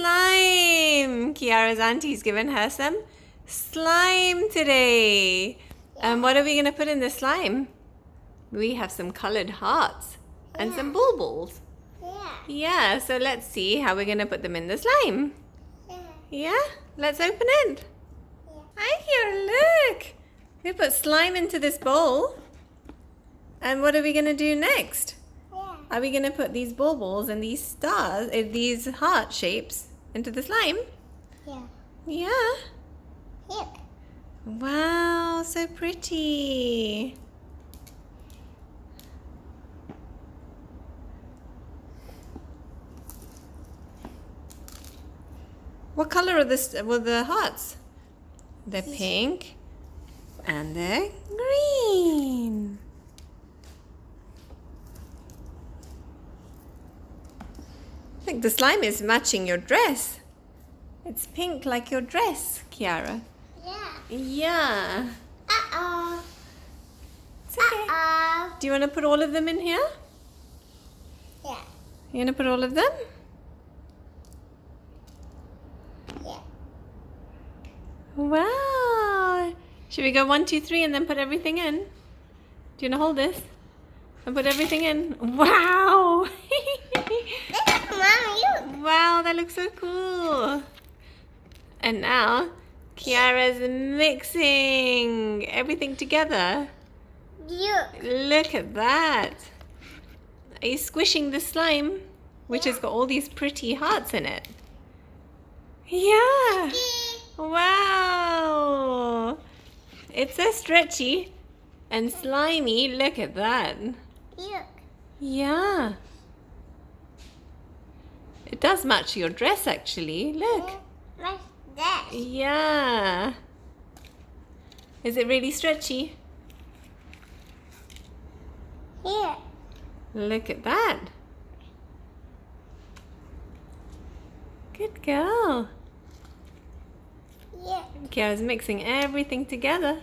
slime. Kiara's auntie's given her some slime today. And what are we going to put in the slime? We have some colored hearts and some bulbils. Yeah, so let's see how we're going to put them in the slime. Yeah? Let's open it. Hi, Kiara, look. We put slime into this bowl. And what are we going to do next? Are we going to put these bulbils and these stars, these heart shapes into the slime? Yeah. Look. Wow, so pretty. What color are the hearts? They're pink and they're green. I think the slime is matching your dress. It's pink like your dress, Kiara. Yeah. Uh-oh. It's okay. Uh-oh. Do you want to put all of them in here? Yeah. You want to put all of them? Yeah. Wow. Should we go 1, 2, 3 and then put everything in? Do you want to hold this? And put everything in? Wow. Mom, Wow, that looks so cool. And now, Kiara's mixing everything together. Look at that. Are you squishing the slime, which has got all these pretty hearts in it? Yeah. Wow. It's so stretchy and slimy. Look at that. Look. Yeah. It does match your dress, actually. Look. What's that? Yeah. Is it really stretchy? Here. Look at that. Good girl. Yeah. Kiara's mixing everything together.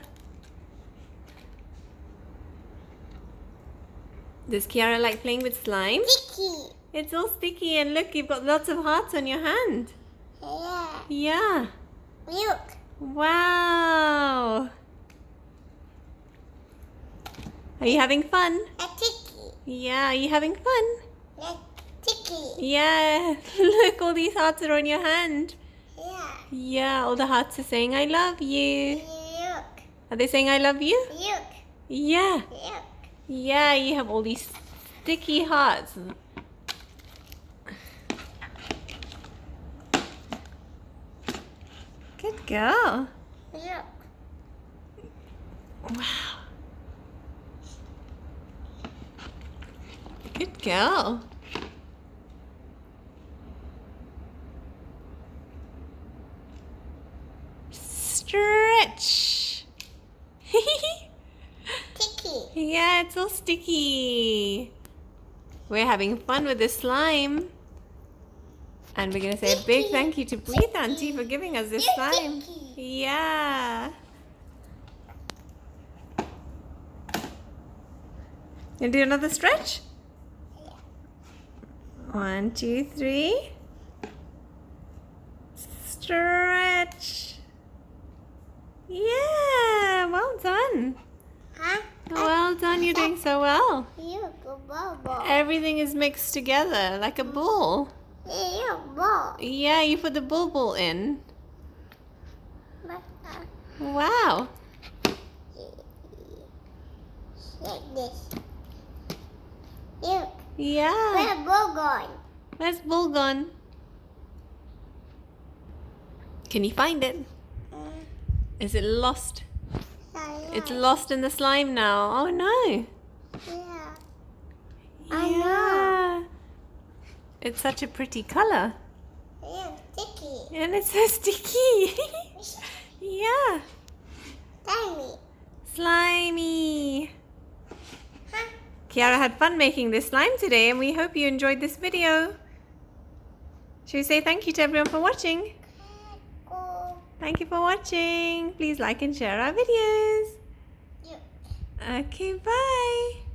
Does Kiara like playing with slime? Sticky. It's all sticky and look, you've got lots of hearts on your hand. Yeah. Yeah. Look. Wow. Are you having fun? A ticky. Yeah, are you having fun? A ticky. Yeah. Look, all these hearts are on your hand. Yeah. Yeah, all the hearts are saying, I love you. Look. Are they saying, I love you? Look. Yeah. Look. Yeah, you have all these sticky hearts. Good girl. Look. Wow. Good girl. Stretch. Ticky. Yeah, it's all sticky. We're having fun with the slime. And we're going to say a big thank you to Preet auntie for giving us this slime. Yeah. You do another stretch? 1, 2, 3. Stretch. Yeah, well done. Huh? Well done, you're doing so well. Look, a bubble. Everything is mixed together like a ball. Look, ball. Yeah, you put the bulbul in. Wow. Like this. Look. Yeah. Where's ball going? Where's bull gone? Can you find it? Is it lost? It's lost in the slime now. Oh no. Yeah. I know. It's such a pretty color. Yeah, sticky. And it's so sticky. Yeah. Tiny. Slimy. Huh? Kiara had fun making this slime today and we hope you enjoyed this video. Should we say thank you to everyone for watching? Go. Thank you for watching. Please like and share our videos. Yeah. Okay, bye.